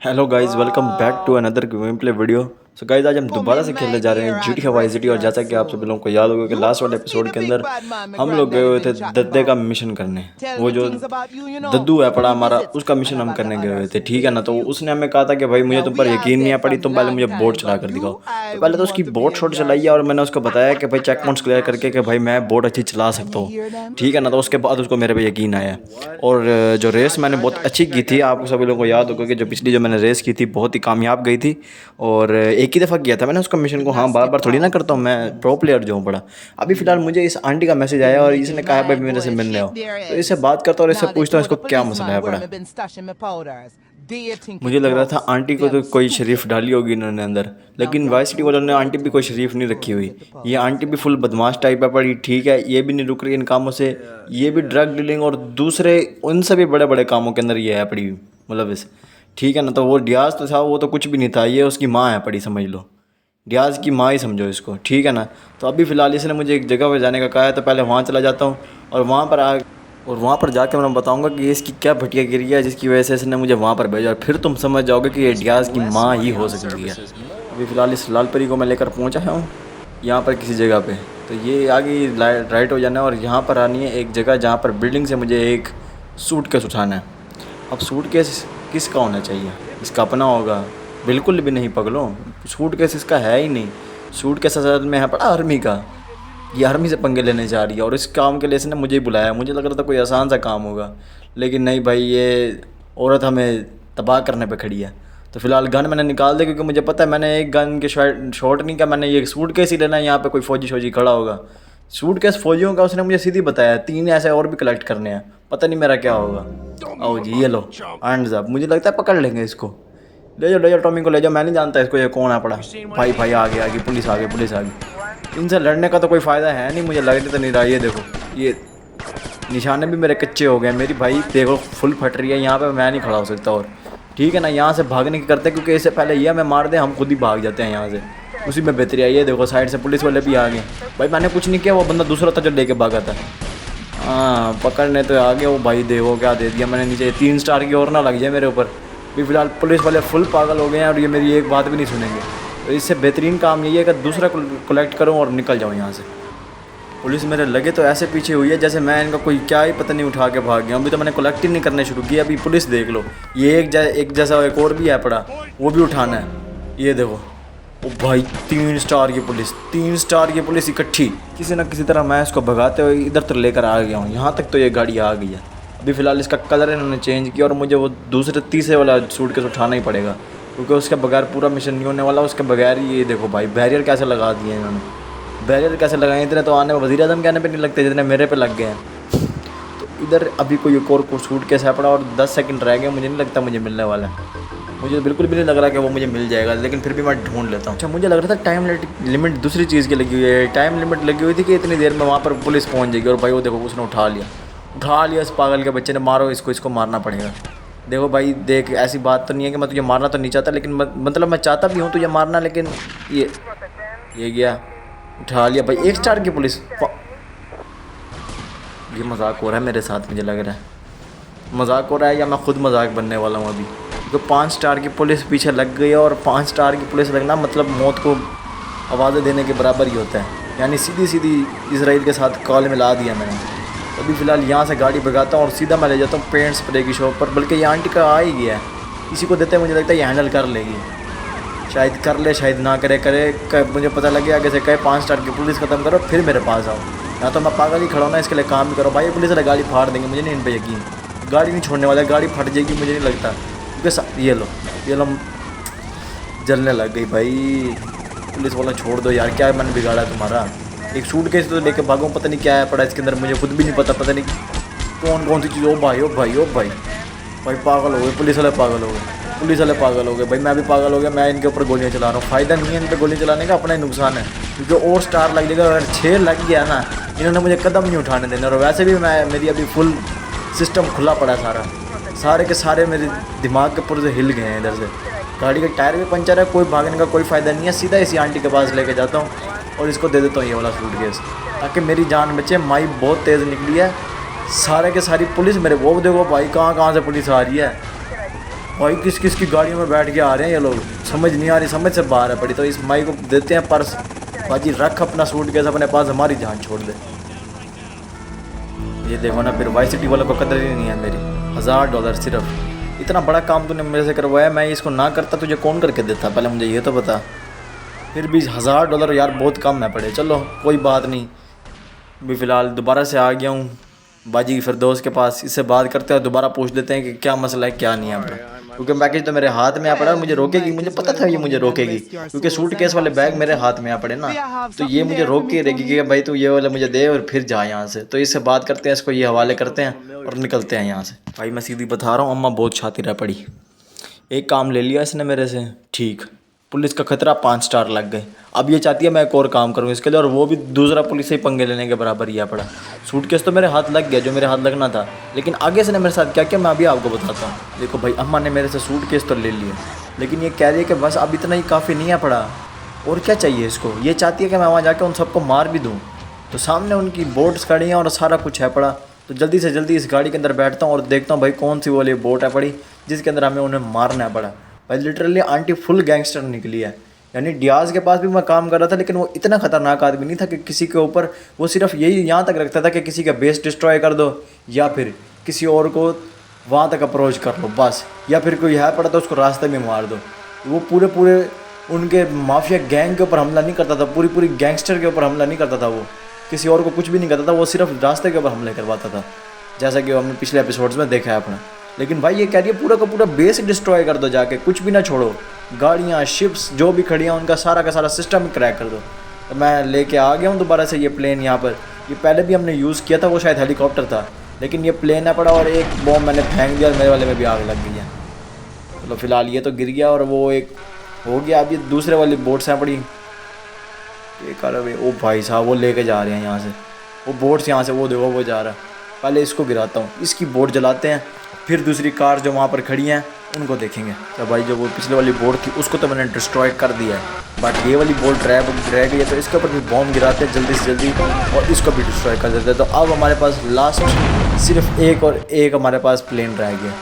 Hello guys, welcome back to another game play video. So guys, आज हम दोबारा से खेलने जा रहे हैं GTA वाई सिटी। और जैसा कि आप सभी लोगों को याद होगा कि लास्ट वाले एपिसोड के अंदर हम लोग गए हुए थे दद्दे का मिशन करने। वो जो दद्दू है पड़ा हमारा, उसका मिशन हम करने गए हुए थे, ठीक है ना। तो उसने हमें कहा था कि भाई मुझे तुम पर यकीन नहीं है पड़ी, तुम पहले मुझे बोट चला कर दिखाओ। तो पहले तो उसकी बोट शॉट चलाई है और मैंने उसको बताया कि भाई चेक पॉइंट्स क्लियर करके कि भाई मैं बोट अच्छी चला सकता हूँ, ठीक है ना। तो उसके बाद उसको मेरे पे यकीन आया। और जो रेस मैंने बहुत अच्छी की थी, आप सभी लोगों को याद होगा कि जो पिछली जो मैंने रेस की थी बहुत ही कामयाब गई थी। और एक ही दफ़ा किया था मैंने उसका मिशन को, हाँ बार बार थोड़ी ना करता हूँ, मैं प्रो प्लेयर जो हूँ बड़ा। अभी फ़िलहाल मुझे इस आंटी का मैसेज आया और इसने कहा भाई मेरे से मिलने आओ। तो इससे बात करता हूँ और इससे पूछता हूँ इसको क्या मसला है पड़ा। मुझे लग रहा था आंटी को तो कोई शरीफ डाली होगी इन्होंने अंदर, लेकिन वाई सिटी वालों ने आंटी भी कोई शरीफ नहीं रखी हुई। ये आंटी भी फुल बदमाश टाइप है पड़ी, ठीक है। ये भी नहीं रुक रही इन कामों से, ये भी ड्रग डीलिंग और दूसरे उनसे भी बड़े बड़े कामों के अंदर ये है पड़ी, मतलब इस, ठीक है ना। तो वो डियाज तो था, वो तो कुछ भी नहीं था, ये उसकी माँ है पड़ी, समझ लो। डियाज की माँ ही समझो इसको, ठीक है ना। तो अभी फ़िलहाल इसने मुझे एक जगह पर जाने का कहा है, तो पहले वहाँ चला जाता हूँ और वहाँ पर जाके मैं बताऊँगा कि इसकी क्या भटिया गिरी है जिसकी वजह से इसने मुझे वहाँ पर भेजा। और फिर तुम समझ जाओगे कि ये डियाज की माँ ही हो सकती है। अभी फ़िलहाल इस लालपरी को मैं लेकर पहुँचा हूँ यहाँ पर किसी जगह पे। तो ये आगे राइट हो जाना है और यहाँ पर आनी है एक जगह जहाँ पर बिल्डिंग से मुझे एक सूटकेस उठाना है। अब सूटकेस किसका होना चाहिए? इसका अपना होगा? बिल्कुल भी नहीं पगलों, सूटकेस इसका है ही नहीं। सूटकेस असल में है पड़ा आर्मी का। ये आर्मी से पंगे लेने जा रही है और इस काम के लिए इसने मुझे ही बुलाया। मुझे लग रहा था कोई आसान सा काम होगा, लेकिन नहीं भाई, ये औरत हमें तबाह करने पे खड़ी है। तो फिलहाल गन मैंने निकाल दिया क्योंकि मुझे पता है मैंने एक गन के शॉट नहीं किया, मैंने ये सूटकेस ही लेना है। यहाँ पे कोई फौजी शौजी खड़ा होगा, सूटकेस फौजियों का उसने मुझे सीधी बताया। 3 ऐसे और भी कलेक्ट करने हैं, पता नहीं मेरा क्या होगा। आओ जी, ये लो हैंड्स अप। मुझे लगता है पकड़ लेंगे इसको। ले जाओ टॉमी को ले जाओ, मैं नहीं जानता इसको ये कौन है पड़ा। भाई भाई आ गई पुलिस, आ गई पुलिस आ गई। इनसे लड़ने का तो कोई फ़ायदा है नहीं, मुझे लग तो नहीं रहा। ये देखो, ये निशाने भी मेरे कच्चे हो गए। मेरी भाई देखो फुल फट रही है यहाँ पे, मैं नहीं खड़ा हो सकता। और ठीक है ना, यहाँ से भागने की करते क्योंकि इससे पहले ये हमें मार दे हम खुद ही भाग जाते हैं यहाँ से, उसी में बेहतरी है। ये देखो साइड से पुलिस वाले भी आ गए। भाई मैंने कुछ नहीं किया, वो बंदा दूसरा था जो लेके भागा था। हाँ पकड़ने तो आ गया वो। भाई देखो क्या दे दिया मैंने नीचे। 3 स्टार की और ना लग जाए मेरे ऊपर। भी फिलहाल पुलिस वाले फुल पागल हो गए हैं और ये मेरी एक बात भी नहीं सुनेंगे। तो इससे बेहतरीन काम यही है कि दूसरा कलेक्ट करूँ और निकल जाऊँ यहाँ से। पुलिस मेरे लगे तो ऐसे पीछे हुई है जैसे मैं इनका कोई क्या ही पता नहीं उठा के भाग गया। अभी तो मैंने कलेक्ट ही नहीं करने शुरू किया। अभी पुलिस देख लो, ये एक जैसा एक और भी है पड़ा, वो भी उठाना है। ये देखो ओ भाई, 3 स्टार की पुलिस, 3 स्टार की पुलिस इकट्ठी। किसी न किसी तरह मैं इसको भगाते हुए इधर तक लेकर आ गया हूँ। यहाँ तक तो ये गाड़ी आ गई है। अभी फ़िलहाल इसका कलर इन्होंने चेंज किया और मुझे वो दूसरे तीसरे वाला सूटकेस उठाना ही पड़ेगा क्योंकि उसके बगैर पूरा मिशन नहीं होने वाला। उसके बगैर ही ये देखो भाई, बैरियर कैसे लगा दिए इन्होंने। बैरियर कैसे लगाए? इतने तो आने वज़ीर आज़म कहने पे नहीं लगते जितने मेरे पे लग गए हैं। तो इधर अभी कोई एक और सूटकेस है पड़ा और 10 सेकंड रह गए। मुझे नहीं लगता मुझे मिलने वाला है। मुझे बिल्कुल भी नहीं लग रहा कि वो मुझे मिल जाएगा, लेकिन फिर भी मैं ढूंढ लेता हूँ। अच्छा, मुझे लग रहा था टाइम लिमिट दूसरी चीज़ की लगी हुई है। टाइम लिमिट लगी हुई थी कि इतनी देर में वहाँ पर पुलिस पहुँच जाएगी। और भाई वो देखो उसने उठा लिया इस पागल के बच्चे ने। मारो इसको मारना पड़ेगा। देखो भाई देख, ऐसी बात तो नहीं है कि मैं तुझे मारना तो नहीं चाहता, लेकिन मतलब मैं चाहता भी हूँ तुझे मारना, लेकिन ये गया उठा लिया भाई। 1 स्टार की पुलिस। ये मजाक हो रहा है मेरे साथ, मुझे लग रहा है मजाक हो रहा है या मैं खुद मजाक बनने वाला हूँ अभी। तो 5 स्टार की पुलिस पीछे लग गई है और 5 स्टार की पुलिस लगना मतलब मौत को आवाज़ें देने के बराबर ही होता है। यानी सीधी सीधी इसराइल के साथ कॉल मिला दिया मैंने। अभी फ़िलहाल यहाँ से गाड़ी भगाता हूँ और सीधा मैं ले जाता हूँ पेंट स्प्रे की शॉप पर। बल्कि ये आंटी का आ ही गया है, इसी को देते हैं। मुझे लगता है ये हैंडल कर लेगी, शायद कर ले शायद ना करे। मुझे पता लगे आगे से कहे 5 स्टार की पुलिस ख़त्म करो फिर मेरे पास आओ। या तो मैं पागल ही खड़ा हूँ ना, इसके लिए काम भी करो। भाई पुलिस वाले गाड़ी फाड़ देंगे, मुझे नहीं इन पर यकीन। गाड़ी नहीं छोड़ने वाला, गाड़ी फट जाएगी मुझे नहीं लगता क्योंकि ये लो जलने लग गई भाई। पुलिस वाला छोड़ दो यार, क्या मैंने बिगाड़ा तुम्हारा। एक सूटकेस तो लेके भागूँ, पता नहीं क्या है पड़ा इसके अंदर, मुझे खुद भी नहीं पता नहीं कौन सी चीज़। ओ भाई भाई पागल हो गए पुलिस वाले, पागल हो गए भाई। मैं भी पागल हो गया, मैं इनके ऊपर गोलियां चला रहा हूँ। फ़ायदा नहीं है इन पर गोली चलाने का, अपना ही नुकसान है क्योंकि और स्टार लग जाएगा। अगर 6 लग गया ना, इन्होंने मुझे कदम नहीं उठाने देना। और वैसे भी मेरी अभी फुल सिस्टम खुला पड़ा, सारे के सारे मेरे दिमाग के पुर्जे हिल गए हैं इधर से। गाड़ी का टायर भी पंचर है, कोई भागने का कोई फ़ायदा नहीं है। सीधा इसी आंटी के पास लेके जाता हूँ और इसको दे देता हूँ ये वाला सूटकेस ताकि मेरी जान बचे। माई बहुत तेज़ निकली है, सारे के सारी पुलिस मेरे। वो देखो भाई कहाँ से पुलिस आ रही है। भाई किस किस की गाड़ियों में बैठ के आ रहे हैं ये लोग, समझ नहीं आ रही, समझ से बाहर है पड़ी। तो इस माई को देते हैं पर्स, बाजी रख अपना सूटकेस अपने पास, हमारी जान छोड़ दे। ये देखो ना, फिर वाई सिटी वालों को कदर ही नहीं है मेरी। $1000 सिर्फ, इतना बड़ा काम तूने मेरे से करवाया, मैं इसको ना करता तुझे कौन करके देता, पहले मुझे ये तो बता। फिर भी $1000 यार बहुत कम है पड़े। चलो कोई बात नहीं, अभी फ़िलहाल दोबारा से आ गया हूँ बाजी फिरदौस के पास, इससे बात करते हैं, दोबारा पूछ लेते हैं कि क्या मसला है क्या नहीं है अपना, क्योंकि पैकेज तो मेरे हाथ में आ पड़ा, मुझे रोकेगी, मुझे पता था ये मुझे रोकेगी, क्योंकि सूटकेस वाले बैग मेरे हाथ में आ पड़े ना, तो ये मुझे रोक के रहेगी कि भाई तू ये वाला मुझे दे और फिर जा यहाँ से। तो इससे बात करते हैं, इसको ये हवाले करते हैं और निकलते हैं यहाँ से। भाई मैं सीधी बता रहा हूँ, अम्मा बहुत शातिर है पड़ी, एक काम ले लिया इसने मेरे से, ठीक, पुलिस का खतरा 5 स्टार लग गए। अब ये चाहती है मैं एक और काम करूँ इसके लिए, और वो भी दूसरा पुलिस से ही पंगे लेने के बराबर ही आ पड़ा। सूटकेस तो मेरे हाथ लग गया जो मेरे हाथ लगना था, लेकिन आगे से ने मेरे साथ क्या किया मैं अभी आपको बताता हूँ। देखो भाई, अम्मा ने मेरे से सूटकेस तो ले लिया, लेकिन ये कह रही है कि बस अब इतना ही काफ़ी नहीं है पड़ा, और क्या चाहिए इसको। ये चाहती है कि मैं वहाँ जाकर उन सबको मार भी दूँ। तो सामने उनकी बोट्स खड़ी हैं और सारा कुछ है पड़ा, तो जल्दी से जल्दी इस गाड़ी के अंदर बैठता हूँ और देखता हूँ भाई कौन सी वाली बोट है पड़ी जिसके अंदर हमें उन्हें मारना पड़ा। भाई लिटरली आंटी फुल गैंगस्टर निकली है। यानी डियाज के पास भी मैं काम कर रहा था, लेकिन वो इतना खतरनाक आदमी नहीं था कि किसी के ऊपर, वो सिर्फ यही यहाँ तक रखता था कि किसी का बेस डिस्ट्रॉय कर दो या फिर किसी और को वहाँ तक अप्रोच कर लो बस, या फिर कोई है पड़ा तो उसको रास्ते में मार दो। वो पूरे पूरे उनके माफिया गैंग के ऊपर हमला नहीं करता था, पूरी पूरी गैंगस्टर के ऊपर हमला नहीं करता था, वो किसी और को कुछ भी नहीं करता था, वो सिर्फ रास्ते के ऊपर हमले करवाता था, जैसा कि हमने पिछले एपिसोड्स में देखा है अपना। लेकिन भाई ये कह रही है पूरा का पूरा बेस डिस्ट्रॉय कर दो जाके, कुछ भी ना छोड़ो, गाड़ियाँ शिप्स जो भी खड़ी हैं उनका सारा का सारा सिस्टम ही क्रैक कर दो। तो मैं लेके आ गया हूँ दोबारा से ये प्लेन यहाँ पर। ये पहले भी हमने यूज़ किया था, वो शायद हेलीकॉप्टर था, लेकिन ये प्लेन है पड़ा और एक बॉम्ब मैंने फेंक दिया और मेरे वाले में भी आग लग गई है। चलो फिलहाल ये तो गिर गया और वो एक हो गया। अब ये दूसरे वाली बोट्स हैं पड़ी, बेकार है। ओ भाई साहब वो लेके जा रहे हैं यहाँ से, वो बोट्स यहाँ से, वो देखो वो जा रहा है। पहले इसको गिराता हूँ, इसकी बोट जलाते हैं, फिर दूसरी कार जो वहाँ पर खड़ी हैं उनको देखेंगे। तो भाई जो वो पिछले वाली बोट थी उसको तो मैंने डिस्ट्रॉय कर दिया है, बट ये वाली बोट रह गई है, तो इसके ऊपर भी बॉम्ब गिराते हैं जल्दी से जल्दी और इसको भी डिस्ट्रॉय कर देते हैं। तो अब हमारे पास लास्ट सिर्फ एक और एक हमारे पास प्लेन रह गया,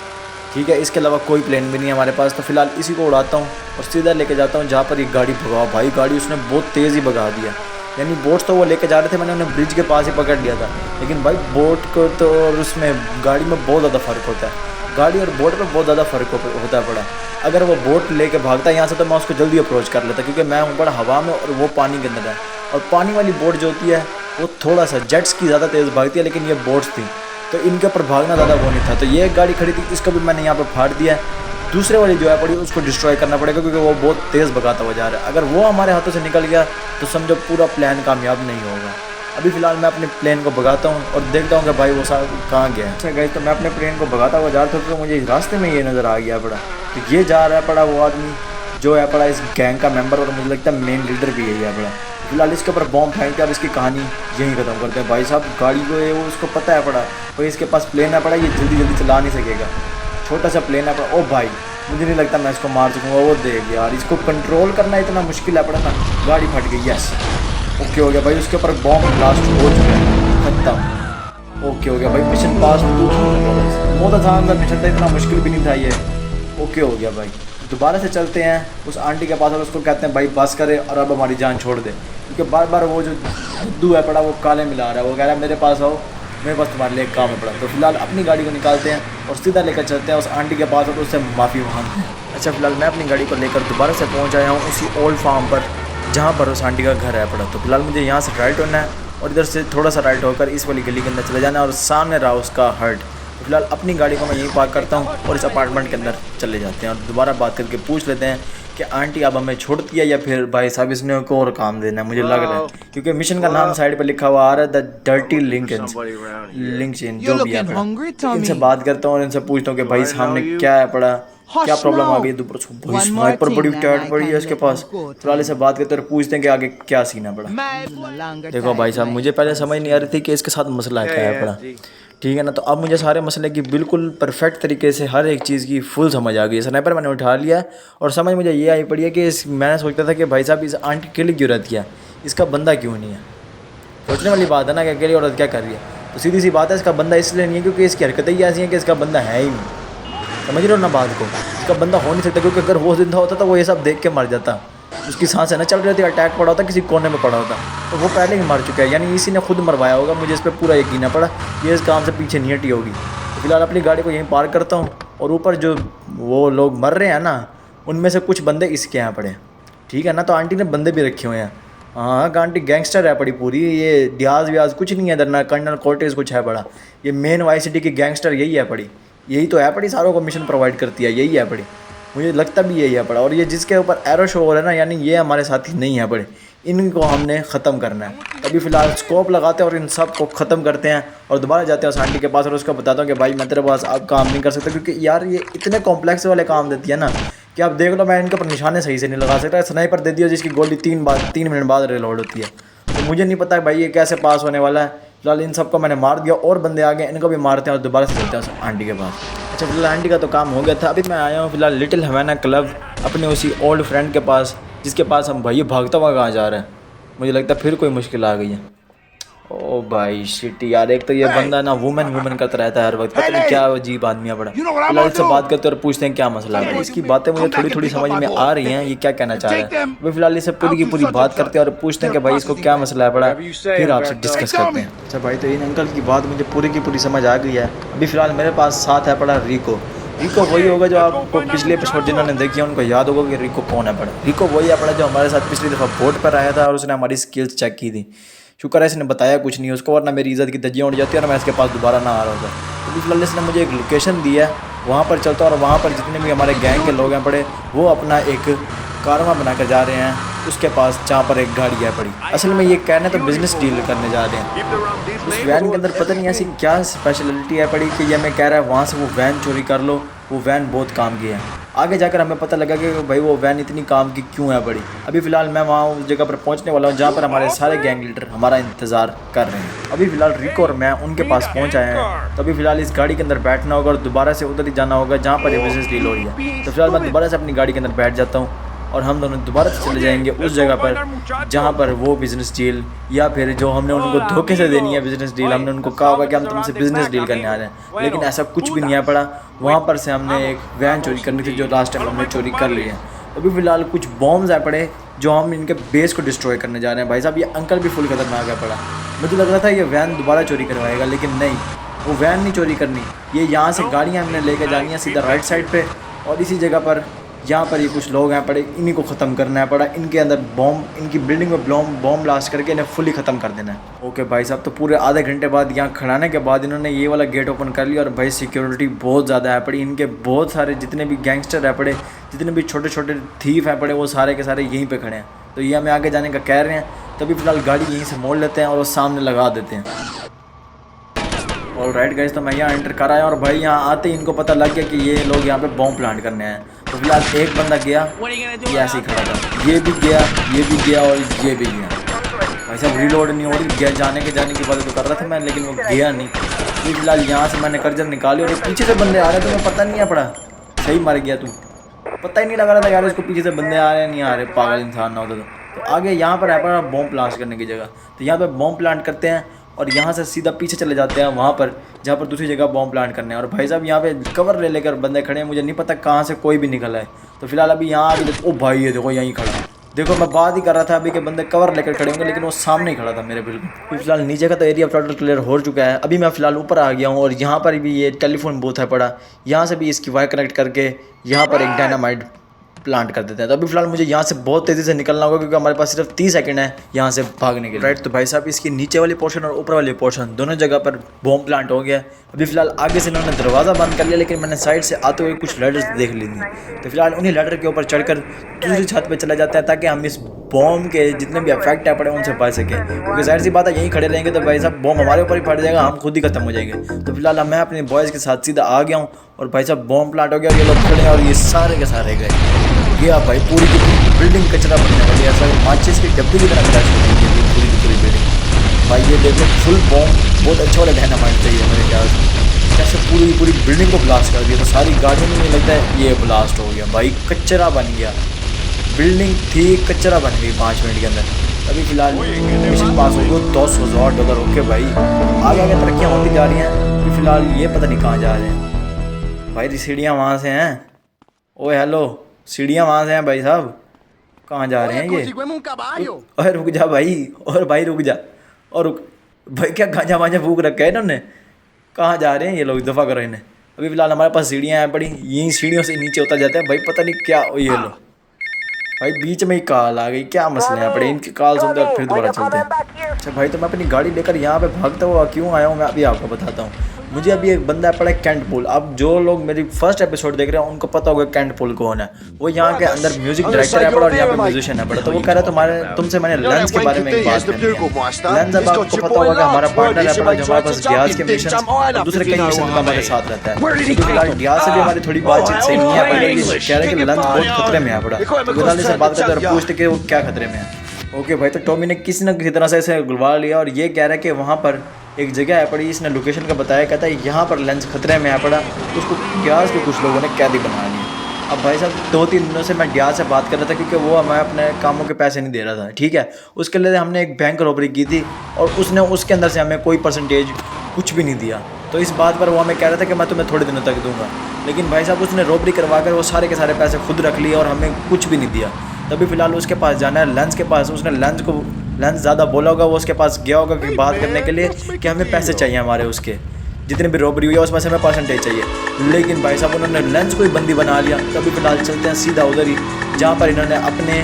ठीक है, इसके अलावा कोई प्लेन भी नहीं है हमारे पास। तो फिलहाल इसी को उड़ाता हूँ और सीधा लेके जाता हूँ जहाँ पर ये गाड़ी भगा। भाई गाड़ी उसने बहुत तेज़ ही भगा दिया, यानी बोट्स तो वो लेके जा रहे थे, मैंने उन्हें ब्रिज के पास ही पकड़ लिया था, लेकिन भाई बोट को तो और उसमें गाड़ी में बहुत ज़्यादा फ़र्क होता है, गाड़ी और बोट में बहुत ज़्यादा फ़र्क होता है पड़ा। अगर वो बोट लेके भागता है यहाँ से तो मैं उसको जल्दी अप्रोच कर लेता, क्योंकि मैं हूँ बड़ा हवा में और वो पानी के अंदर है, और पानी वाली बोट जो होती है वो थोड़ा सा जेट्स की ज़्यादा तेज़ भागती है, लेकिन ये बोट्स थी तो इनके ऊपर भागना ज़्यादा वो नहीं था। तो ये एक गाड़ी खड़ी थी, इसको भी मैंने यहाँ पर फाड़ दिया है। दूसरे वाली जो है पड़ी उसको डिस्ट्रॉय करना पड़ेगा, क्योंकि वो बहुत तेज़ भगाता हुआ जा रहा है। अगर वो हमारे हाथों से निकल गया तो समझो पूरा प्लान कामयाब नहीं होगा। अभी फ़िलहाल मैं अपने प्लेन को भगाता हूँ और देखता हूँ कि भाई वो साहब कहाँ गया है। अच्छा गए, तो मैं अपने प्लेन को भगाता हुआ जा रहा था, तो मुझे रास्ते में ये नज़र आ गया पड़ा, तो ये जा रहा है पड़ा वो आदमी जो है पड़ा इस गैंग का मेंबर, और मुझे लगता है मेन लीडर भी यही है पड़ा। फिलहाल इसके ऊपर बॉम्ब फेंक के और इसकी कहानी यहीं ख़त्म करते हैं। भाई साहब गाड़ी को है वो उसको पता है पड़ा, भाई इसके पास प्लेन है पड़ा, ये जल्दी जल्दी चला नहीं सकेगा, छोटा सा प्लेन है पड़ा। ओ भाई मुझे नहीं लगता मैं इसको मार सकूँगा, वो देख यार इसको कंट्रोल करना इतना मुश्किल है पड़ा ना। गाड़ी फट गई, यस ओके हो गया भाई, उसके ऊपर बॉम्ब ब्लास्ट हो चुका है, खत्म, ओके हो गया भाई, मिशन पास। बहुत आसान था मिशन था, इतना मुश्किल भी नहीं था ये, ओके हो गया भाई। दोबारा से चलते हैं उस आंटी के पास और उसको कहते हैं भाई बस करे और अब हमारी जान छोड़ दे, क्योंकि बार बार वो जो बुद्धू है पड़ा वो काले मिला रहा है, वो कह रहा है मेरे पास आओ, मेरे पास तुम्हारे लिए एक काम है पड़ा। तो फिलहाल अपनी गाड़ी को निकालते हैं और सीधा लेकर चलते हैं उस आंटी के पास और उससे माफ़ी मांगते हैं। अच्छा फिलहाल मैं अपनी गाड़ी को लेकर दोबारा से पहुंच आया हूँ उसी ओल्ड फार्म पर जहाँ पर उस आंटी का घर है पड़ा। तो फिलहाल मुझे यहाँ से राइट होना है और इधर से थोड़ा सा राइट होकर इस वाली गली के अंदर चले जाना है और सामने रहा उसका हट। तो फिलहाल अपनी गाड़ी को मैं यहीं पार्क करता हूँ और इस अपार्टमेंट के अंदर चले जाते हैं और दोबारा बात करके पूछ लेते हैं कि आंटी अब हमें छोड़ती है या फिर भाई साहब इसने को और काम देना है। मुझे लग रहा है क्योंकि मिशन का नाम साइड पर लिखा हुआ आ रहा है द डर्टी लिंकन जो भी है। इनसे बात करता हूँ और इनसे पूछता हूँ कि भाई सामने क्या है पड़ा, क्या प्रॉब्लम आ गई दोपहर स्नाइपर बड़ी टाइट पड़ी है इसके पास। फिलहाल से बात करते और पूछते हैं कि आगे क्या सीन है पड़ा। देखो भाई साहब मुझे पहले समझ नहीं आ रही थी कि इसके साथ मसला क्या है पड़ा, ठीक है ना। तो अब मुझे सारे मसले की बिल्कुल परफेक्ट तरीके से हर एक चीज़ की फुल समझ आ गई। स्नाइपर मैंने उठा लिया और समझ मुझे ये आई पड़ी है कि मैंने सोचता था कि भाई साहब इस आंटी अकेली क्यों रहती है, इसका बंदा क्यों नहीं है। सोचने वाली बात है ना कि अकेली औरत क्या कर रही है। तो सीधी सी बात है इसका बंदा इसलिए नहीं है क्योंकि इसकी हरकतें ही ऐसी हैं कि इसका बंदा है ही नहीं। समझ रहे हो ना बात को। इसका बंदा हो नहीं सकता, क्योंकि अगर वो जिंदा होता तो वो ये सब देख के मर जाता। उसकी सांसें ना चल रही थी, अटैक पड़ा होता, किसी कोने में पड़ा होता, तो वो पहले ही मर चुका है। यानी इसी ने खुद मरवाया होगा, मुझे इस पर पूरा यकीन है पड़ा, ये इस काम से पीछे नहीं हटी होगी। तो फिलहाल अपनी गाड़ी को यहीं पार्क करता हूँ, और ऊपर जो वो लोग मर रहे हैं ना, उनमें से कुछ बंदे इसके यहाँ पड़े, ठीक है ना। तो आंटी ने बंदे भी रखे हुए हैं। हाँ आंटी गैंगस्टर है पड़ी पूरी, ये डियाज व्याज कुछ नहीं है इधर, ना कर्नल कोर्टेज कुछ है पड़ा। ये मेन वाई सिटी की गैंगस्टर यही है पड़ी, यही तो है पड़ी, सारों को मिशन प्रोवाइड करती है, यही है पड़ी, मुझे लगता भी यही है पड़ा। और ये जिसके ऊपर एरो शो हो रहा है ना, यानी ये हमारे साथी नहीं है पड़े, इनको हमने ख़त्म करना है। अभी फ़िलहाल स्कोप लगाते हैं और इन सब को ख़त्म करते हैं, और दोबारा जाते हैं उस आंटी के पास और उसको बताता हूँ कि भाई मैं तेरे पास अब काम नहीं कर सकता, क्योंकि यार ये इतने कॉम्प्लेक्स वाले काम देती है ना कि आप देख लो, मैं इनके ऊपर निशाने सही से नहीं लगा सकता। स्नाइपर दे दिया जिसकी गोली 3 मिनट बाद रिलोड होती है, तो मुझे नहीं पता भाई ये कैसे पास होने वाला है। फिलहाल इन सबको मैंने मार दिया, और बंदे आ गए, इनको भी मारते हैं और दोबारा से चलते हैं उस आंटी के पास। अच्छा फिलहाल आंटी का तो काम हो गया था। अभी मैं आया हूँ फिलहाल लिटिल हवाना क्लब, अपने उसी ओल्ड फ्रेंड के पास, जिसके पास हम भाई भागता हुआ कहाँ जा रहे हैं। मुझे लगता है फिर कोई मुश्किल आ गई है। ओ भाई शिट यार, एक तो ये बंदा ना वुमेन करता रहता है हर वक्त, पता नहीं क्या अजीब आदमी है बड़ा। फिलहाल इससे बात करते और पूछते हैं क्या मसला है। इसकी बातें मुझे थोड़ी समझ में आ रही हैं, ये क्या कहना चाह रहा है। अभी फिलहाल इससे पूरी की पूरी बात करते हैं और पूछते हैं कि भाई इसको क्या मसला है बड़ा, फिर आपसे डिस्कस करते हैं। अच्छा भाई, तो इन अंकल की बात मुझे पूरी की पूरी समझ आ गई है। अभी फिलहाल मेरे पास साथ है पड़ा रिको। रिको वही होगा जो आपको पिछले एपिसोड जिन्होंने देखी है उनको याद होगा कि रिको कौन है पड़ा। रिको वही है पड़ा जो हमारे साथ पिछली दफ़ा बोट पर आया था और उसने हमारी स्किल्स चेक की थी। शुक्र है इसने बताया कुछ नहीं उसको, वरना मेरी इज़्ज़त की धज्जियाँ उड़ जाती है और मैं इसके पास दोबारा ना आ रहा होता। तो फिलहाल इसने मुझे एक लोकेशन दी है, वहाँ पर चलता और वहाँ पर जितने भी हमारे गैंग के लोग हैं पड़े, वो अपना एक कारवां बना कर जा रहे हैं उसके पास, जहाँ पर एक गाड़ी है पड़ी। असल में ये कहने तो बिज़नेस डील करने जा रहे हैं। उस वैन के अंदर पता नहीं ऐसी क्या स्पेशलिटी है पड़ी कि ये हमें कह रहा है वहाँ से वो वैन चोरी कर लो। वो वैन बहुत काम की है, आगे जाकर हमें पता लगा कि भाई वो वैन इतनी काम की क्यों है बड़ी। अभी फ़िलहाल मैं वहाँ उस जगह पर पहुँचने वाला हूँ जहाँ पर हमारे सारे गैंग लीडर हमारा इंतज़ार कर रहे हैं। अभी फ़िलहाल रिको और मैं उनके पास पहुँच आए हैं, तो अभी फ़िलहाल इस गाड़ी के अंदर बैठना होगा और दोबारा से उधर ही जाना होगा जहाँ पर ये बिजनेस डील हो रही है। तो फिलहाल मैं दोबारा से अपनी गाड़ी के अंदर बैठ जाता हूँ और हम दोनों दोबारा से चले जाएंगे उस जगह पर जहाँ पर वो बिज़नेस डील, या फिर जो हमने उनको धोखे से देनी है बिज़नेस डील, हमने उनको कहा हुआ कि हम तुमसे बिज़नेस डील करने आ रहे हैं, लेकिन ऐसा कुछ भी नहीं आ पड़ा। वहाँ पर से हमने एक वैन चोरी करनी थी जो लास्ट टाइम हमने चोरी कर ली है। अभी फ़िलहाल कुछ बॉम्ब्स आ पड़े जो हम इनके बेस को डिस्ट्रॉय करने जा रहे हैं। भाई साहब ये अंकल भी फुल खतरनाक है पड़ा। मुझे लग रहा था ये वैन दोबारा चोरी करवाएगा, लेकिन नहीं, वो वैन नहीं चोरी करनी, ये यहाँ से गाड़ियाँ हमने लेकर जानी है सीधा राइट साइड पर, और इसी जगह पर जहाँ पर ये कुछ लोग हैं पड़े इन्हीं को ख़त्म करना है पड़ा। इनके अंदर बॉम्ब, इनकी बिल्डिंग में बॉम्ब ब्लास्ट करके इन्हें फुली ख़त्म कर देना है। ओके भाई साहब, तो पूरे आधे घंटे बाद यहाँ खड़ाने के बाद इन्होंने ये वाला गेट ओपन कर लिया, और भाई सिक्योरिटी बहुत ज़्यादा है पड़ी। इनके बहुत सारे जितने भी गैंगस्टर है पड़े, जितने भी छोटे छोटे थीफ हैं पड़े, वो सारे के सारे यहीं पर खड़े हैं। तो ये हमें आगे जाने का कह रहे हैं, तभी फ़िलहाल गाड़ी यहीं से मोड़ लेते हैं और वो सामने लगा देते हैं। और राइट गाइस, तो मैं यहाँ एंटर कर आया और भाई यहाँ आते ही इनको पता लग गया कि ये लोग यहाँ पे बॉम्ब प्लांट करने आए। तो फिलहाल एक बंदा गया, ये ऐसे ही खड़ा था, ये भी गया, ये भी गया और ये भी गया। भाई साहब रीलोड नहीं हो रही, गया जाने की बात तो कर रहा था मैं, लेकिन वो गया नहीं। तो फिलहाल यहाँ से मैंने कर्जन निकाली और पीछे से बंदे आ रहे, तुम्हें पता नहीं है पड़ा, सही मर गया तू, पता ही नहीं लग रहा था यार इसको पीछे से बंदे आ रहे हैं नहीं आ रहे, पागल इंसान ना होता तो आगे यहाँ पर है पड़ा बॉम्ब प्लांट करने की जगह। तो यहाँ पर बॉम्ब प्लांट करते हैं और यहाँ से सीधा पीछे चले जाते हैं वहाँ पर जहाँ पर दूसरी जगह बॉम्ब प्लांट करने हैं। और भाई साहब यहाँ पे कवर ले लेकर बंदे खड़े हैं, मुझे नहीं पता कहाँ से कोई भी निकला है। तो फिलहाल अभी यहाँ आगे देखो, ओ भाई ये देखो यहीं खड़ा है, देखो मैं बात ही कर रहा था अभी के बंदे कवर लेकर खड़े होंगे, लेकिन वो सामने ही खड़ा था मेरे बिल्कुल। फिलहाल नीचे का तो एरिया टोटल क्लियर हो चुका है। अभी मैं फिलहाल ऊपर आ गया हूँ और यहाँ पर भी ये टेलीफोन बूथ है पड़ा, यहाँ से भी इसकी वायर कनेक्ट करके यहाँ पर एक डायनामाइट प्लांट कर देते हैं। तो अभी फिलहाल मुझे यहाँ से बहुत तेज़ी से निकलना होगा क्योंकि हमारे पास सिर्फ 30 सेकंड है यहाँ से भागने के लिए। राइट, तो भाई साहब इसकी नीचे वाली पोर्शन और ऊपर वाली पोर्शन दोनों जगह पर बॉम्ब प्लांट हो गया। अभी फिलहाल आगे से इन्होंने दरवाज़ा बंद कर लिया, लेकिन मैंने साइड से आते हुए कुछ लैडर्स देख ली थी। तो फिलहाल उन्हीं लैडर के ऊपर चढ़कर दूसरी छत पर चला जाता है ताकि हम इस बॉम्ब के जितने भी इफेक्ट है पड़े उनसे बच सकें, क्योंकि जाहिर सी बात है यहीं खड़े रहेंगे तो भाई साहब बॉम्ब हमारे ऊपर ही फट जाएगा, हम खुद ही खत्म हो जाएंगे। तो फिलहाल मैं अपने बॉयज़ के साथ सीधा आ गया हूँ और भाई साहब बॉम्ब प्लांट हो गया, ये लोग खड़े हैं और ये सारे के सारे गए गया भाई, पूरी की पूरी बिल्डिंग कचरा बनने वाली है, ऐसा माचिस की डब्बी की तरह क्रैश होने की पूरी की पूरी बिल्डिंग। भाई ये देखो फुल बॉम्ब, बहुत अच्छा वाला डायनामाइट चाहिए मेरे ख्याल से, कैसे पूरी की पूरी बिल्डिंग को ब्लास्ट कर दिया। तो सारी गाड़ियों में लगता है ये ब्लास्ट हो गया भाई, कचरा बन गया, बिल्डिंग थी कचरा बन गई 5 मिनट के अंदर। अभी फिलहाल मिशन पास हो गया $10,000। ओके भाई, आगे आगे तरक्कियाँ होती जा रही हैं। अभी फिलहाल ये पता नहीं कहाँ जा रहे हैं भाई, सीढ़ियाँ वहाँ से हैं, ओए हेलो, सीढ़ियाँ वहाँ से हैं भाई साहब, कहाँ जा रहे हैं ये? अरे रुक जा भाई, और भाई रुक जा, और रुक भाई, क्या गांजा वांजा फूक रखा है इन्होंने? कहाँ जा रहे हैं ये लोग? दफ़ा करो इन्हें। अभी फ़िलहाल हमारे पास सीढ़ियाँ हैं पड़ी, यहीं सीढ़ियों से नीचे उतर जाते हैं भाई, पता नहीं क्या। ओ ये लो भाई, बीच में ही काल आ गई, क्या मसले हैं पड़े इनके? काल सुनते और फिर दोबारा चलते हैं। अच्छा भाई, तो मैं अपनी गाड़ी लेकर यहाँ पे भागता हुआ क्यों आया हूँ मैं अभी आपको बताता हूँ। मुझे अभी एक बंदा पड़ा है कैंट पोल। अब जो लोग मेरी फर्स्ट एपिसोड देख रहे हैं उनको पता होगा कैंट पोल कौन है। वो यहाँ के अंदर म्यूजिक डायरेक्टर है पड़ा और यहाँ पे म्यूजिशियन है पड़ा। तो वो कह रहा है तुमसे मैंने लेंस के बारे में एक बात करनी है। लेंस, अब आपको पता होगा कि हमारा पार्टनर है पड़ा जो हमारे पास डियाज के मिशन और दूसरे कई मिशन में हमारे साथ रहता है। तो फिलहाल डियाज से भी हमारी थोड़ी बातचीत सही नहीं है पड़ा, कह रहे हैं कि लेंस बहुत खतरे में है पड़ा। तो फिलहाल से बात करते और पूछते कि वो क्या खतरे में है। ओके भाई, तो टॉमी ने किसी न किसी तरह से इसे गुलवा लिया और ये कह रहा है कि वहाँ पर एक जगह है पड़ी, इसने लोकेशन का बताया, कहता है यहाँ पर लेंस खतरे में है पड़ा। उसको डियाज के कुछ लोगों ने कैदी बना लिया। अब भाई साहब 2-3 दिनों से मैं डियाज से बात कर रहा था क्योंकि वो हमें अपने कामों के पैसे नहीं दे रहा था, ठीक है। उसके लिए हमने एक बैंक रॉबरी की थी और उसने उसके अंदर से हमें कोई परसेंटेज कुछ भी नहीं दिया। तो इस बात पर वो हमें कह रहा था कि मैं तुम्हें थोड़े दिनों तक दूंगा, लेकिन भाई साहब उसने रॉबरी करवा कर वो सारे के सारे पैसे खुद रख लिए और हमें कुछ भी नहीं दिया। तभी फ़िलहाल उसके पास जाना है, लेंस के पास। उसने लेंस ज़्यादा बोला होगा, वो उसके पास गया होगा कि बात करने के लिए कि हमें पैसे चाहिए हमारे, उसके जितनी भी रॉबरी हुई है उसमें से हमें परसेंटेज चाहिए। लेकिन भाई साहब उन्होंने लेंस को ही बंदी बना लिया। तभी फ़िलहाल चलते हैं सीधा उधर ही जहाँ पर इन्होंने अपने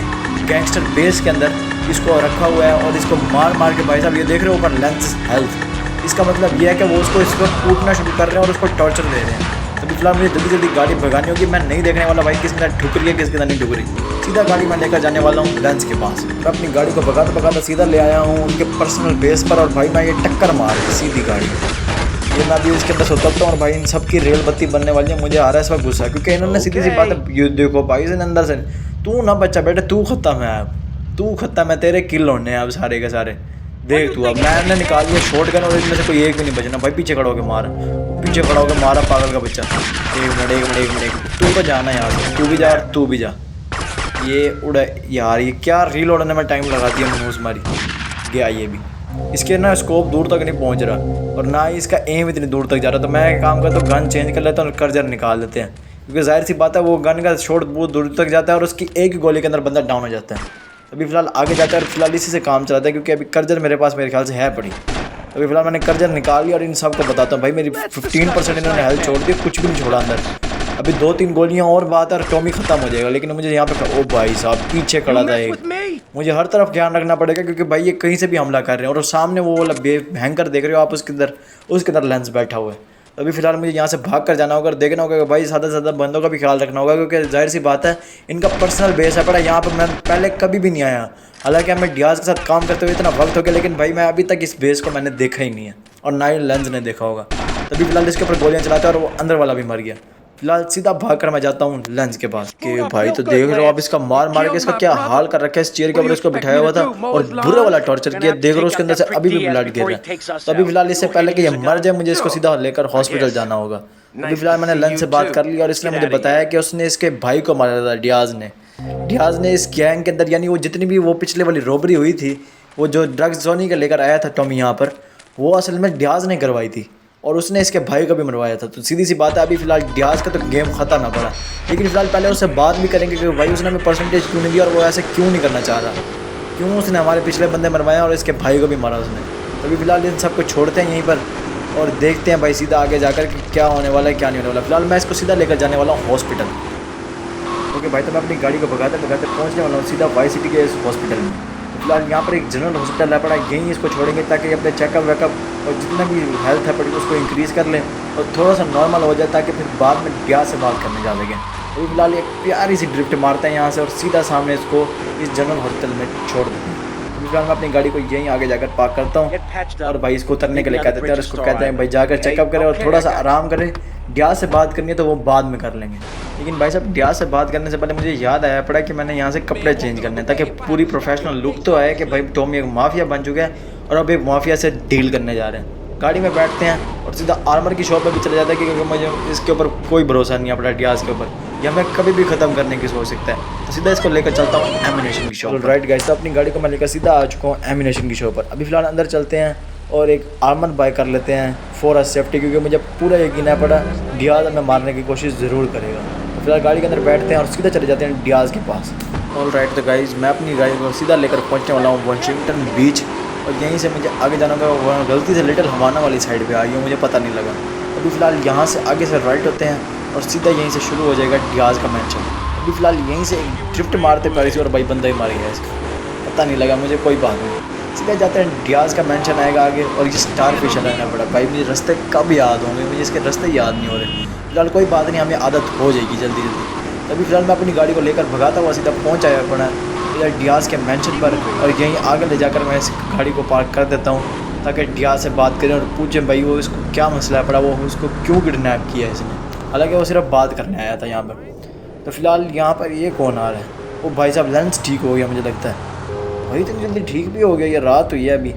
गैंगस्टर बेस के अंदर इसको रखा हुआ है और इसको मार मार के, भाई साहब ये देख रहे हो ऊपर लेंस हेल्थ, इसका मतलब ये है कि वो उसको इस वक्त कूटना शुरू कर रहे हैं और उसको टॉर्चर दे रहे हैं। तभी फिलहाल मुझे जल्दी जल्दी गाड़ी भगानी होगी। मैं नहीं देखने वाला भाई किसके साथ ठुक रही है किसके साथ नहीं ठुक रही। सीधा गाड़ी मैं लेकर जाने वाला हूँ लेंस के पास। मैं अपनी गाड़ी को भगाता भगाता सीधा ले आया हूँ उनके पर्सनल बेस पर और भाई मैं ये टक्कर मार दी सीधी गाड़ी। ये मैं अभी इसके अंदर सोता हूँ और भाई इन सब की रेल बत्ती बनने वाली है। मुझे आ रहा है इस वक्त गुस्सा क्योंकि इन्होंने सीधी सी बात है, ये देखो भाई से अंदर से तू ना बच्चा बेटा, तू खत्म है, अब तू खत्म है, तेरे किल होने हैं अब सारे के सारे। देख तू, अब मैंने निकाल लिया शॉर्ट गन और इनमें से कोई एक भी नहीं बचना भाई। पीछे खड़ा होकर मारा, पीछे खड़ा होकर मारा पागल का बच्चा। एक मिनट तू तो जाना यार, तू भी जा और तू भी जा। ये उड़ा यार, ये क्या रील उड़ाने में टाइम लगा दिया मनूस मारी गया। ये भी इसके ना स्कोप दूर तक नहीं पहुंच रहा और ना ही इसका एम इतनी दूर तक जा रहा। तो मैं एक काम करता हूँ गन चेंज कर लेता हूँ और कर्जर निकाल देते हैं क्योंकि जाहिर सी बात है वो गन का शॉट बहुत दूर तक जाता है और उसकी एक ही गोली के अंदर बंदा डाउन हो जाता है। अभी फ़िलहाल आगे जाता है और फिलहाल इसी से काम चलाता है क्योंकि अभी कर्जर मेरे पास मेरे ख्याल से है पड़ी। अभी फिलहाल मैंने कर्जर निकाल लिया और इन सब को बताता हूँ भाई मेरी 15% इन्होंने हेल्थ छोड़ दी, कुछ भी नहीं छोड़ा अंदर। अभी 2-3 गोलियां और बात है और टॉमी खत्म हो जाएगा। लेकिन मुझे यहाँ पे, ओ भाई साहब पीछे खड़ा था एक, मुझे हर तरफ ध्यान रखना पड़ेगा क्योंकि भाई ये कहीं से भी हमला कर रहे हैं। और सामने वो वाला भयंकर देख रहे हो आप, उसके अंदर लेंस बैठा हुआ है। अभी फिलहाल मुझे यहाँ से भाग कर जाना होगा और देखना होगा कि भाई ज़्यादा से ज़्यादा बंदों का भी ख्याल रखना होगा क्योंकि जाहिर सी बात है इनका पर्सनल बेस है पड़ा। यहाँ पर मैं पहले कभी भी नहीं आया, हालांकि हमें डियाज के साथ काम करते हुए इतना वक्त हो गया, लेकिन भाई मैं अभी तक इस बेस को मैंने देखा ही नहीं है और ना ही लेंस ने देखा होगा। तभी फिलहाल इसके ऊपर गोलियाँ चलाते हैं और वो अंदर वाला भी मर गया। फिलहाल सीधा भाग कर मैं जाता हूँ लेंस के पास कि भाई तो देख रहे हो आप इसका मार मार के इसका क्या हाल कर रखा है। इस चेयर के ऊपर इसको बिठाया हुआ था और बुरा वाला टॉर्चर किया। देख रहे हो उसके अंदर से अभी भी ब्लड गिर रहा है। तो अभी फिलहाल इससे पहले कि ये मर जाए मुझे इसको सीधा लेकर हॉस्पिटल जाना होगा। अभी फिलहाल मैंने लेंस से बात कर ली और इसने मुझे बताया कि उसने इसके भाई को मारा था डियाज ने इस गैंग के अंदर, यानी वो जितनी भी वो पिछले वाली रॉबरी हुई थी, वो जो ड्रग्स जोनी के लेकर आया था टॉमी यहाँ पर, वो असल में डियाज ने करवाई थी और उसने इसके भाई को भी मरवाया था। तो सीधी सी बात है अभी फिलहाल डियाज का तो गेम खत्म ना पड़ा, लेकिन फिलहाल पहले उससे बात भी करेंगे कि भाई उसने हमें परसेंटेज क्यों नहीं दिया और वो ऐसे क्यों नहीं करना चाह रहा, क्यों उसने हमारे पिछले बंदे मरवाया और इसके भाई को भी मारा उसने। तो अभी फिलहाल इन सबको छोड़ते हैं यहीं पर और देखते हैं भाई सीधा आगे जाकर कि क्या होने वाला है क्या नहीं होने वाला। फिलहाल मैं इसको सीधा लेकर जाने वाला हूँ हॉस्पिटल। ओके भाई, तो मैं अपनी गाड़ी को भगाते भगाते पहुँचने वाला हूँ सीधा वाई सिटी के इस हॉस्पिटल में। तो फिलहाल यहाँ पर एक जनरल हॉस्पिटल है पड़ा, यहीं इसको छोड़ेंगे ताकि अपने चेकअप वेकअप और जितना भी हेल्थ है पड़ी उसको इंक्रीज़ कर लें और थोड़ा सा नॉर्मल हो जाए ताकि फिर बाद में डियाज से बात करने जा सकें। अभी फिलहाल एक प्यारी सी ड्रिफ्ट मारते हैं यहाँ से और सीधा सामने इसको इस जनरल हॉस्पिटल में छोड़ देते हैं। फिलहाल मैं अपनी गाड़ी को यहीं आगे जाकर पार्क करता हूँ और भाई इसको उतरने के लिए कहते हैं और इसको कहते हैं भाई जाकर चेकअप करें और थोड़ा सा आराम करें। डियाज से बात करनी है तो वो बाद में कर लेंगे, लेकिन भाई साहब डियाज से बात करने से पहले मुझे याद आया पड़ा कि मैंने यहाँ से कपड़े चेंज करने ताकि पूरी प्रोफेशनल लुक तो आए कि भाई टॉमी एक माफिया बन चुका है और अब एक माफिया से डील करने जा रहे हैं। गाड़ी में बैठते हैं और सीधा आर्मर की शॉप पे भी चले जाते हैं क्योंकि मुझे इसके ऊपर कोई भरोसा नहीं है पड़ा डियाज के ऊपर, या मैं कभी भी ख़त्म करने की सोच सकता है। तो सीधा इसको लेकर चलता हूँ एमिनेशन की शॉप। राइट गाइस, तो अपनी गाड़ी को मैं लेकर सीधा आ चुका हूँ एमिनेशन की शॉप पर। अभी फिलहाल अंदर चलते हैं और एक आर्मर बाय कर लेते हैं फॉर अ सेफ्टी, क्योंकि मुझे पूरा यकीन है पड़ा डियाज हमें मारने की कोशिश ज़रूर करेगा। तो फिलहाल गाड़ी के अंदर बैठते हैं और सीधा चले जाते हैं डियाज के पास। ऑल राइट, तो गाइज मैं अपनी गाड़ी को सीधा लेकर पहुंचने वाला हूँ वाशिंगटन बीच, और यहीं से मुझे आगे जाना होगा। वहाँ गलती से लिटिल हवाना वाली साइड पे आई हूँ, मुझे पता नहीं लगा। अभी फ़िलहाल यहाँ से आगे से राइट होते हैं और सीधा यहीं से शुरू हो जाएगा डियाज का मैंशन। अभी फ़िलहाल यहीं से ड्रिफ्ट मारते प्यारी से और भाई बंदा ही मार गया इसका, पता नहीं लगा मुझे, कोई बात नहीं। सीधा जाते हैं डियाज का मैंशन आएगा आगे, और ये स्टार फिश रहना पड़ा। भाई मुझे रास्ते कब याद होंगे, मुझे इसके रास्ते याद नहीं हो रहे। फिलहाल कोई बात नहीं, हमें आदत हो जाएगी जल्दी जल्दी। तभी फिलहाल मैं अपनी गाड़ी को लेकर भगाता हुआ सीधा पहुँच आया पड़ा इधर डियाज के मैंशन पर, और यहीं आगे ले जाकर मैं इस गाड़ी को पार्क कर देता हूँ ताकि डियाज से बात करें और पूछें भाई वो इसको क्या मसला पड़ा, वो उसको क्यों किडनैप किया इसने। हालांकि वो सिर्फ बात करने आया था यहाँ पर। तो फिलहाल यहाँ पर ये कौन आ रहा है? वो भाई साहब लेंस ठीक हो गया मुझे लगता है। भाई इतनी जल्दी ठीक भी हो गया, ये रात हुई है अभी,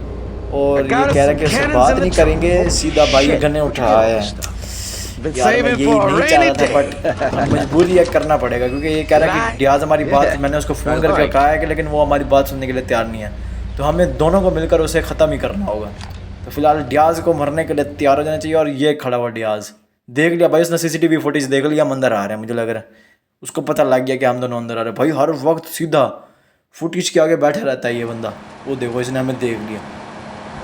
और ये कह रहा है कि उससे बात नहीं करेंगे, सीधा भाई गन्ने उठा है। यार मैं यही नहीं चाह रहा था, बट मजबूरी है, करना पड़ेगा, क्योंकि ये कह रहा है कि डियाज हमारी बात, मैंने उसको फ़ोन करके कहा है कि, लेकिन वो हमारी बात सुनने के लिए तैयार नहीं है, तो हमें दोनों को मिलकर उसे ख़त्म ही करना होगा। तो फिलहाल डियाज को मरने के लिए तैयार हो जाना चाहिए। और ये खड़ा हुआ डियाज देख लिया भाई, उसने CCTV फुटेज देख लिया, हम अंदर आ रहे हैं, मुझे लग रहा है उसको पता लग गया कि हम दोनों अंदर आ रहे हैं। भाई हर वक्त सीधा फुटेज के आगे बैठा रहता है ये बंदा। वो देखो इसने हमें देख लिया।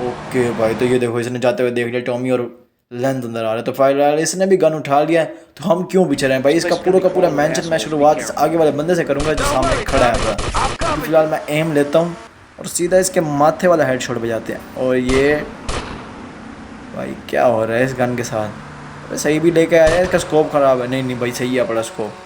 ओके भाई, तो ये देखो इसने जाते हुए देख लिया, टॉमी और लेंथ अंदर आ रहे हैं। तो फिलहाल इसने भी गन उठा लिया है, तो हम क्यों पीछे रहे हैं भाई। इसका पूरा का पूरा मैंशन मैं शुरुआत आगे वाले बंदे से करूँगा जो सामने खड़ा है। तो फिलहाल मैं एम लेता हूँ और सीधा इसके माथे वाला हेडशॉट बजाते हैं। और ये भाई क्या हो रहा है इस गन के साथ? सही भी लेके आया है, इसका स्कोप ख़राब है। नहीं भाई सही है अपना स्कोप।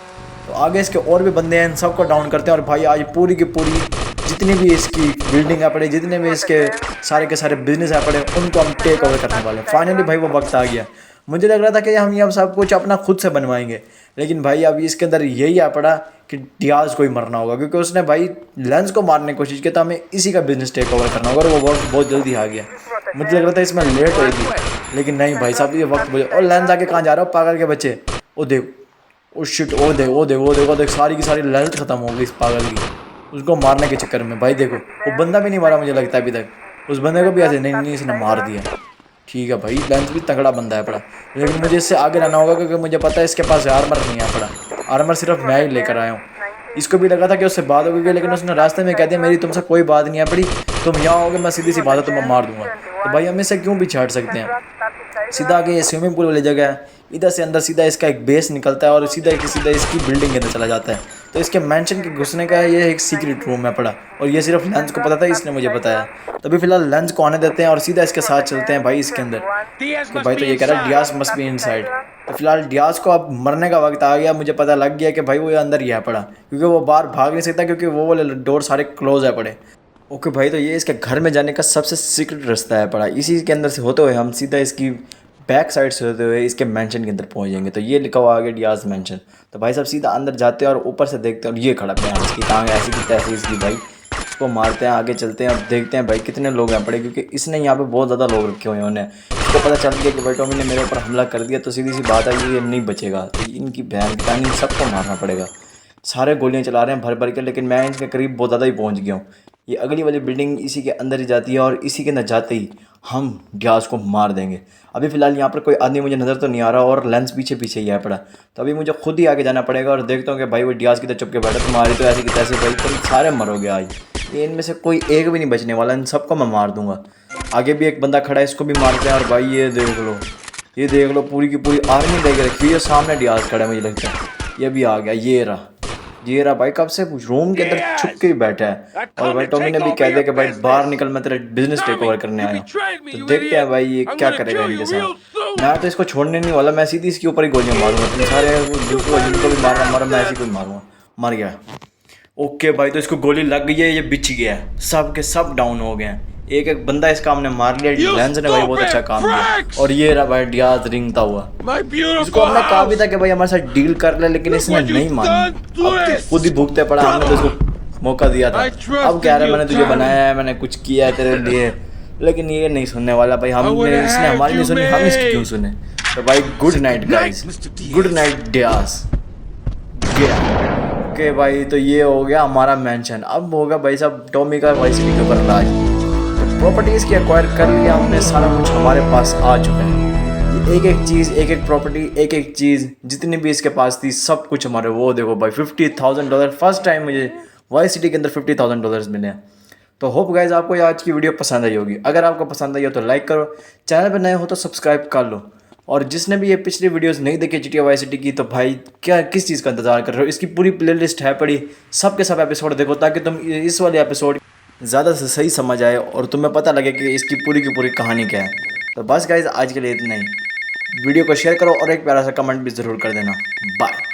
तो आगे इसके और भी बंदे हैं, इन सबको डाउन करते हैं। और भाई आज पूरी की पूरी जितनी भी इसकी बिल्डिंग है पड़े, जितने भी इसके सारे के सारे बिजनेस है पड़े, उनको हम टेक ओवर करने वाले हैं। फाइनली भाई वो वक्त आ गया। मुझे लग रहा था कि हम ये सब कुछ अपना खुद से बनवाएंगे, लेकिन भाई अभी इसके अंदर यही आ पड़ा कि डियाज को ही मरना होगा, क्योंकि उसने भाई लेंस को मारने की कोशिश की, तो हमें इसी का बिजनेस टेक ओवर करना होगा। और वो वक्त बहुत जल्दी आ गया। मुझे लग रहा था इसमें लेट होगी, लेकिन नहीं भाई साहब ये वक्त। और लेंस आके कहाँ जा रहा हो पागल के बच्चे? ओ देख, ओ शिट, ओ देख, ओ देख, ओ देख, ओ देख, सारी की सारी लेंथ खत्म हो गई इस पागल की, उसको मारने के चक्कर में। भाई देखो वो बंदा भी नहीं मारा मुझे लगता है अभी तक, उस बंदे को भी ऐसे नहीं इसने मार दिया। ठीक है भाई, लेंथ भी तगड़ा बंदा है पड़ा, लेकिन मुझे इससे आगे रहना होगा, क्योंकि मुझे पता है इसके पास आर्मर नहीं है पड़ा। आर्मर सिर्फ मैं ही लेकर आया हूँ। इसको भी लगा था कि उससे बात हो गई, लेकिन उसने रास्ते में कह दिया मेरी तुमसे कोई बात नहीं है पड़ी, तुम यहाँ होगे, मैं सीधी सी बात है तुम्हें मार दूंगा। तो भाई हम इससे क्यों पीछे हट सकते हैं? सीधा आगे ये स्विमिंग पूल वाली जगह है, इधर से अंदर सीधा इसका एक बेस निकलता है और सीधा इसकी बिल्डिंग के अंदर चला जाता है। तो इसके मैंशन के घुसने का ये एक सीक्रेट रूम है पड़ा, और ये सिर्फ लेंस को पता था, इसने मुझे बताया। तभी फिलहाल लेंस को आने देते हैं और सीधा इसके साथ चलते हैं भाई इसके अंदर। तो भाई तो ये कह रहा है डियाज मस्ट बी इनसाइड। तो फिलहाल डियाज को अब मरने का वक्त आ गया। मुझे पता लग गया कि भाई वो अंदर ही है पड़ा, क्योंकि वो बाहर भाग नहीं सकता, क्योंकि वो वाले डोर सारे क्लोज है पड़े। ओके भाई, तो ये इसके घर में जाने का सबसे सीक्रेट रास्ता है पड़ा। इसी के अंदर से होते हुए हम सीधा इसकी बैक साइड से होते हुए इसके मेंशन के अंदर पहुंच जाएंगे। तो ये लिखा हुआ आगे डियाज मेंशन। तो भाई साहब सीधा अंदर जाते हैं और ऊपर से देखते हैं, और ये खड़ा है इसकी टांग ऐसी की तैसी इसकी। भाई इसको मारते हैं, आगे चलते हैं और देखते हैं भाई कितने लोग हैं पड़े, क्योंकि इसने यहाँ पे बहुत ज़्यादा लोग रखे हुए हैं। उन्हें इसको पता चल गया कि भाई टॉमी ने मेरे ऊपर हमला कर दिया, तो सीधी सी बात है ये नहीं बचेगा। तो इनकी बहन की टांग सबको मारना पड़ेगा। सारे गोलियाँ चला रहे हैं भर भर के, लेकिन मैं इनके करीब बहुत ज़्यादा ही पहुँच गया हूँ। ये अगली वाली बिल्डिंग इसी के अंदर ही जाती है, और इसी के अंदर जाते ही हम डियाज को मार देंगे। अभी फ़िलहाल यहाँ पर कोई आदमी मुझे नज़र तो नहीं आ रहा, और लेंस पीछे पीछे ही आ पड़ा। तो अभी मुझे खुद ही आगे जाना पड़ेगा और देखता हूँ कि भाई वो डियाज की तरह चुप के बैठा, तुम्हारी तो ऐसे की तैसे भाई तुम सारे मरोगे आज। ये इनमें से कोई एक भी नहीं बचने वाला, इन सबको मैं मार दूंगा। आगे भी एक बंदा खड़ा है, इसको भी मारते हैं। और भाई ये देख लो पूरी की पूरी आर्मी लेके रखी है। सामने डियाज खड़ा है, मुझे लगता है ये भी आ गया। ये रहा भाई, कब से रूम के अंदर छुप के ही बैठा है। और भाई टॉमी ने भी कह दिया कि भाई बाहर निकल, मैं तेरा बिजनेस टेक ओवर करने आया हूँ। तो देखते हैं भाई ये क्या करेगा इनके साथ। मैं तो इसको छोड़ने नहीं वाला, मैं सीधी इसके ऊपर ही गोलियां मारूंगा। तुम सारे जिनको भी मारा मैं ऐसे कोई मारूंगा। मर गया। ओके भाई, तो इसको गोली लग गई है, ये बिछ गया है, सब के सब डाउन हो गए हैं। एक एक बंदा इसका हमने मार लिया। लेंस ने भाई बहुत अच्छा काम किया। और ये रहा भाई डियाज रिंगता हुआ। इसको हमने कहा भी था कि भाई हमारे साथ डील कर ले, लेकिन इसने नहीं मानी। अब खुद ही भुगते पड़ा, हमने तो इसको मौका दिया था। अब कह रहा है मैंने तुझे बनाया है, मैंने कुछ किया है तेरे लिए, लेकिन ये नहीं सुनने वाला भाई। इसने हमारी नहीं सुनी, हम इसकी क्यों सुने। तो भाई good night guys, good night Diaz. Okay भाई, तो ये हो गया हमारा मेंशन। अब होगा भाई साहब टॉमी का वाइस सिटी के ऊपर राज। प्रॉपर्टीज़ की एक्वायर कर लिया हमने, सारा कुछ हमारे पास आ चुका है। एक एक चीज़, एक एक प्रॉपर्टी, एक एक चीज़ जितनी भी इसके पास थी सब कुछ हमारे। वो देखो भाई $50,000, फर्स्ट टाइम मुझे वाइस सिटी के अंदर $50,000 मिले हैं। तो होप गाइज आपको ये आज की वीडियो पसंद आई होगी। अगर आपको पसंद आई हो तो लाइक करो, चैनल पर नए हो तो सब्सक्राइब कर लो। और जिसने भी ये पिछली वीडियोस नहीं देखी GTA वाई सिटी की, तो भाई क्या किस चीज़ का इंतजार कर रहे हो? इसकी पूरी प्लेलिस्ट है पड़ी, सब के सब एपिसोड देखो ताकि तुम इस वाले एपिसोड ज़्यादा से सही समझ आए और तुम्हें पता लगे कि इसकी पूरी की पूरी कहानी क्या है। तो बस गाइज आज के लिए इतना ही। वीडियो को शेयर करो और एक प्यारा सा कमेंट भी ज़रूर कर देना। बाय।